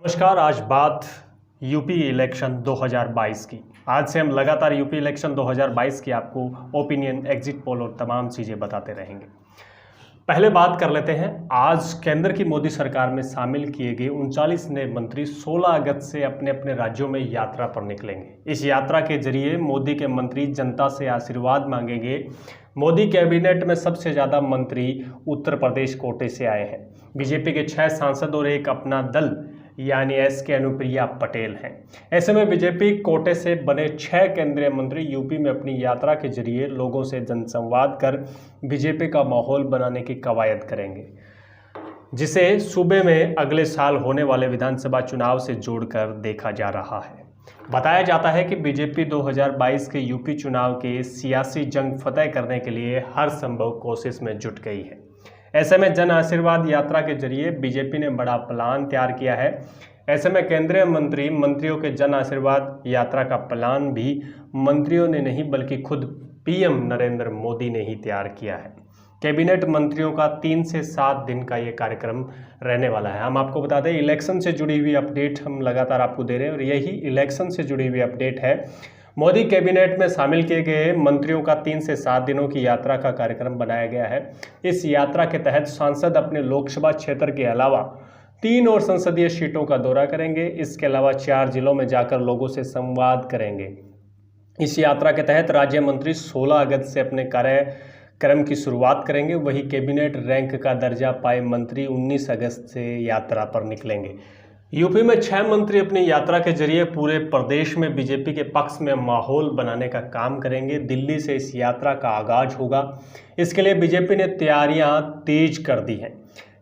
नमस्कार। आज बात यूपी इलेक्शन 2022 की। आज से हम लगातार यूपी इलेक्शन 2022 की आपको ओपिनियन, एग्जिट पोल और तमाम चीज़ें बताते रहेंगे। पहले बात कर लेते हैं। आज केंद्र की मोदी सरकार में शामिल किए गए 39 नए मंत्री 16 अगस्त से अपने अपने राज्यों में यात्रा पर निकलेंगे। इस यात्रा के जरिए मोदी के मंत्री जनता से आशीर्वाद मांगेंगे। मोदी कैबिनेट में सबसे ज़्यादा मंत्री उत्तर प्रदेश कोटे से आए हैं। बीजेपी के 6 सांसद और एक अपना दल यानी के अनुप्रिया पटेल हैं। ऐसे में बीजेपी कोटे से बने 6 केंद्रीय मंत्री यूपी में अपनी यात्रा के जरिए लोगों से जनसंवाद कर बीजेपी का माहौल बनाने की कवायद करेंगे, जिसे सूबे में अगले साल होने वाले विधानसभा चुनाव से जोड़कर देखा जा रहा है। बताया जाता है कि बीजेपी 2022 के यूपी चुनाव के सियासी जंग फतह करने के लिए हर संभव कोशिश में जुट गई है। ऐसे में जन आशीर्वाद यात्रा के जरिए बीजेपी ने बड़ा प्लान तैयार किया है। ऐसे में केंद्रीय मंत्रियों के जन आशीर्वाद यात्रा का प्लान भी मंत्रियों ने नहीं बल्कि खुद पीएम नरेंद्र मोदी ने ही तैयार किया है। कैबिनेट मंत्रियों का 3 से 7 दिन का ये कार्यक्रम रहने वाला है। हम आपको बता दें, इलेक्शन से जुड़ी हुई अपडेट हम लगातार आपको दे रहे हैं और यही इलेक्शन से जुड़ी हुई अपडेट है। मोदी कैबिनेट में शामिल किए गए मंत्रियों का 3 से 7 दिनों की यात्रा का कार्यक्रम बनाया गया है। इस यात्रा के तहत सांसद अपने लोकसभा क्षेत्र के अलावा 3 और संसदीय सीटों का दौरा करेंगे। इसके अलावा 4 जिलों में जाकर लोगों से संवाद करेंगे। इस यात्रा के तहत राज्य मंत्री 16 अगस्त से अपने कार्यक्रम की शुरुआत करेंगे। वहीं कैबिनेट रैंक का दर्जा पाए मंत्री 19 अगस्त से यात्रा पर निकलेंगे। यूपी में 6 मंत्री अपनी यात्रा के जरिए पूरे प्रदेश में बीजेपी के पक्ष में माहौल बनाने का काम करेंगे। दिल्ली से इस यात्रा का आगाज होगा। इसके लिए बीजेपी ने तैयारियां तेज कर दी हैं।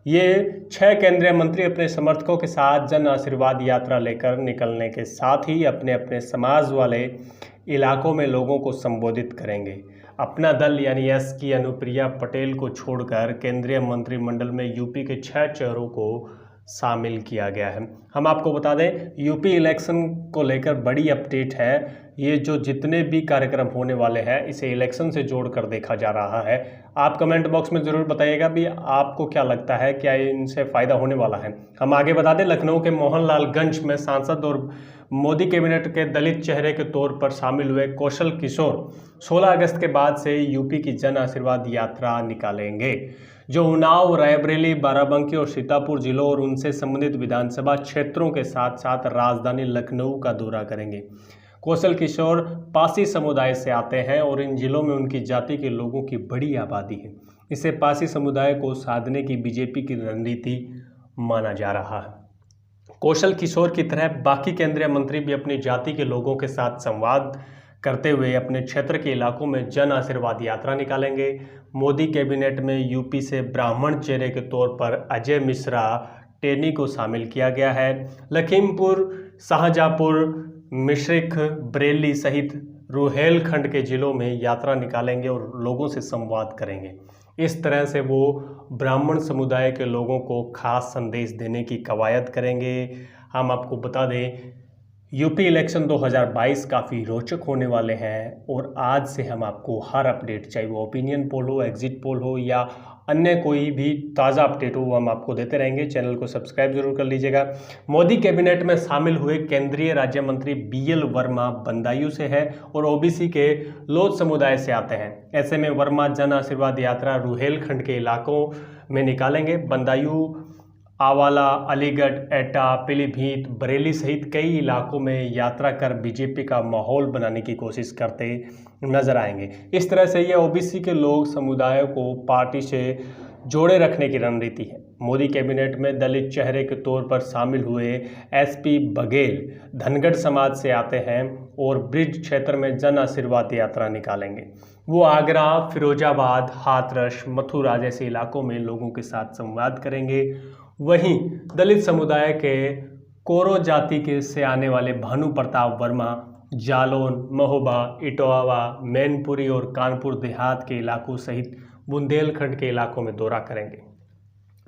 ये 6 केंद्रीय मंत्री अपने समर्थकों के साथ जन आशीर्वाद यात्रा लेकर निकलने के साथ ही अपने अपने समाज वाले इलाकों में लोगों को संबोधित करेंगे। अपना दल यानी की अनुप्रिया पटेल को छोड़कर केंद्रीय मंत्रिमंडल में यूपी के 6 चेहरों को शामिल किया गया है। हम आपको बता दें, यूपी इलेक्शन को लेकर बड़ी अपडेट है। ये जो जितने भी कार्यक्रम होने वाले हैं इसे इलेक्शन से जोड़कर देखा जा रहा है। आप कमेंट बॉक्स में ज़रूर बताइएगा भी आपको क्या लगता है, क्या इनसे फ़ायदा होने वाला है। हम आगे बता दें, लखनऊ के मोहनलालगंज में सांसद और मोदी कैबिनेट के दलित चेहरे के तौर पर शामिल हुए कौशल किशोर 16 अगस्त के बाद से यूपी की जन आशीर्वाद यात्रा निकालेंगे, जो उन्नाव, रायबरेली, बाराबंकी और सीतापुर जिलों और उनसे संबंधित विधानसभा क्षेत्रों के साथ साथ राजधानी लखनऊ का दौरा करेंगे। कौशल किशोर पासी समुदाय से आते हैं और इन जिलों में उनकी जाति के लोगों की बड़ी आबादी है। इसे पासी समुदाय को साधने की बीजेपी की रणनीति माना जा रहा है। कौशल किशोर की तरह बाकी केंद्रीय मंत्री भी अपनी जाति के लोगों के साथ संवाद करते हुए अपने क्षेत्र के इलाकों में जन आशीर्वाद यात्रा निकालेंगे। मोदी कैबिनेट में यूपी से ब्राह्मण चेहरे के तौर पर अजय मिश्रा टेनी को शामिल किया गया है। लखीमपुर, शाहजहाँपुर, मिश्रिख, बरेली सहित रुहेलखंड के जिलों में यात्रा निकालेंगे और लोगों से संवाद करेंगे। इस तरह से वो ब्राह्मण समुदाय के लोगों को खास संदेश देने की कवायद करेंगे। हम आपको बता दें, यूपी इलेक्शन 2022 काफ़ी रोचक होने वाले हैं और आज से हम आपको हर अपडेट, चाहे वो ओपिनियन पोल हो, एग्जिट पोल हो या अन्य कोई भी ताज़ा अपडेट हो, वो हम आपको देते रहेंगे। चैनल को सब्सक्राइब जरूर कर लीजिएगा। मोदी कैबिनेट में शामिल हुए केंद्रीय राज्य मंत्री BL वर्मा बदायूं से है और OBC के लोध समुदाय से आते हैं। ऐसे में वर्मा जन आशीर्वाद यात्रा रुहेलखंड के इलाकों में निकालेंगे। बदायूं, आंवला, अलीगढ़, एटा, पीलीभीत, बरेली सहित कई इलाकों में यात्रा कर बीजेपी का माहौल बनाने की कोशिश करते नजर आएंगे। इस तरह से ये OBC के लोग समुदायों को पार्टी से जोड़े रखने की रणनीति है। मोदी कैबिनेट में दलित चेहरे के तौर पर शामिल हुए SP बघेल धनगढ़ समाज से आते हैं और ब्रिज क्षेत्र में जन आशीर्वाद यात्रा निकालेंगे। वो आगरा, फिरोजाबाद, हाथरस, मथुरा जैसे इलाकों में लोगों के साथ संवाद करेंगे। वहीं दलित समुदाय के कोरो जाति के से आने वाले भानु प्रताप वर्मा जालौन, महोबा, इटोआवा, मैनपुरी और कानपुर देहात के इलाकों सहित बुंदेलखंड के इलाकों में दौरा करेंगे।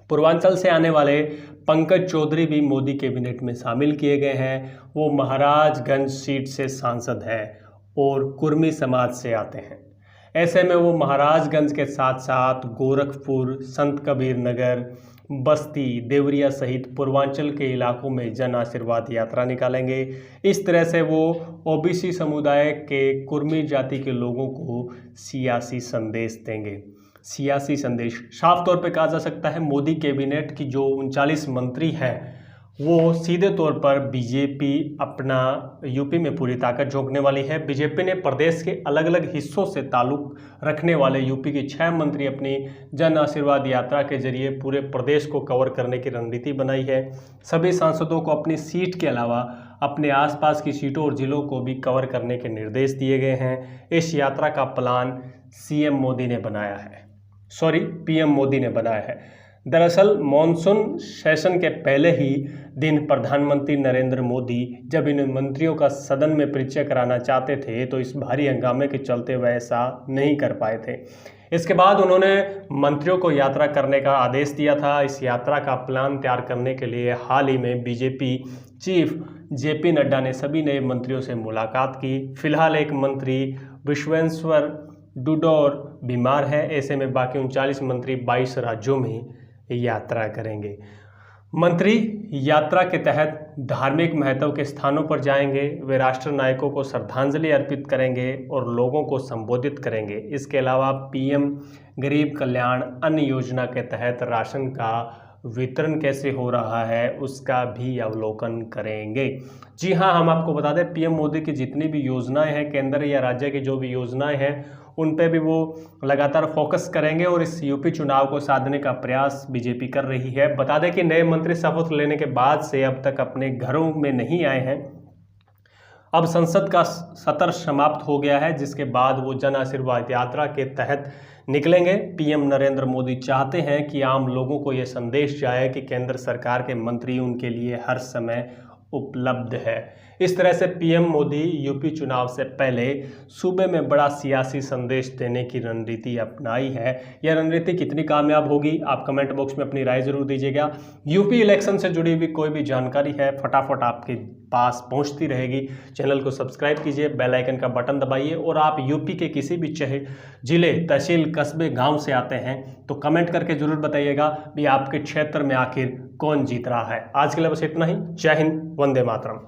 पूर्वांचल से आने वाले पंकज चौधरी भी मोदी कैबिनेट में शामिल किए गए हैं। वो महाराजगंज सीट से सांसद हैं और कुर्मी समाज से आते हैं। ऐसे में वो महाराजगंज के साथ साथ गोरखपुर, संत कबीर नगर, बस्ती, देवरिया सहित पूर्वांचल के इलाकों में जन आशीर्वाद यात्रा निकालेंगे। इस तरह से वो ओबीसी समुदाय के कुर्मी जाति के लोगों को सियासी संदेश देंगे। सियासी संदेश साफ तौर पे कहा जा सकता है मोदी कैबिनेट की जो 39 मंत्री हैं वो सीधे तौर पर बीजेपी अपना यूपी में पूरी ताकत झोंकने वाली है। बीजेपी ने प्रदेश के अलग अलग हिस्सों से ताल्लुक रखने वाले यूपी के 6 मंत्री अपनी जन आशीर्वाद यात्रा के जरिए पूरे प्रदेश को कवर करने की रणनीति बनाई है। सभी सांसदों को अपनी सीट के अलावा अपने आसपास की सीटों और जिलों को भी कवर करने के निर्देश दिए गए हैं। इस यात्रा का प्लान पीएम मोदी ने बनाया है। दरअसल मॉनसून सेशन के पहले ही दिन प्रधानमंत्री नरेंद्र मोदी जब इन मंत्रियों का सदन में परिचय कराना चाहते थे तो इस भारी हंगामे के चलते वह ऐसा नहीं कर पाए थे। इसके बाद उन्होंने मंत्रियों को यात्रा करने का आदेश दिया था। इस यात्रा का प्लान तैयार करने के लिए हाल ही में बीजेपी चीफ जेपी नड्डा ने सभी नए मंत्रियों से मुलाकात की। फिलहाल एक मंत्री विश्वेश्वर डूडौर बीमार है। ऐसे में बाकी 39 मंत्री 22 राज्यों में यात्रा करेंगे। मंत्री यात्रा के तहत धार्मिक महत्व के स्थानों पर जाएंगे। वे राष्ट्र नायकों को श्रद्धांजलि अर्पित करेंगे और लोगों को संबोधित करेंगे। इसके अलावा पीएम गरीब कल्याण अन्न योजना के तहत राशन का वितरण कैसे हो रहा है उसका भी अवलोकन करेंगे। जी हाँ, हम आपको बता दें पीएम मोदी की जितनी भी योजनाएं हैं, केंद्र या राज्य की जो भी योजनाएं हैं उन पे भी वो लगातार फोकस करेंगे और इस यूपी चुनाव को साधने का प्रयास बीजेपी कर रही है। बता दें कि नए मंत्री शपथ लेने के बाद से अब तक अपने घरों में नहीं आए हैं। अब संसद का सत्र समाप्त हो गया है, जिसके बाद वो जन आशीर्वाद यात्रा के तहत निकलेंगे। पीएम नरेंद्र मोदी चाहते हैं कि आम लोगों को ये संदेश जाए कि केंद्र सरकार के मंत्री उनके लिए हर समय उपलब्ध है। इस तरह से पीएम मोदी यूपी चुनाव से पहले सूबे में बड़ा सियासी संदेश देने की रणनीति अपनाई है। यह रणनीति कितनी कामयाब होगी आप कमेंट बॉक्स में अपनी राय जरूर दीजिएगा। यूपी इलेक्शन से जुड़ी हुई कोई भी जानकारी है फटाफट आपके पास पहुंचती रहेगी। चैनल को सब्सक्राइब कीजिए, बेल आइकन का बटन दबाइए और आप यूपी के किसी भी जिले, तहसील, कस्बे, गांव से आते हैं तो कमेंट करके जरूर बताइएगा भी आपके क्षेत्र में आखिर कौन जीत रहा है। आज के लिए बस इतना ही। जय हिंद, वंदे मातरम।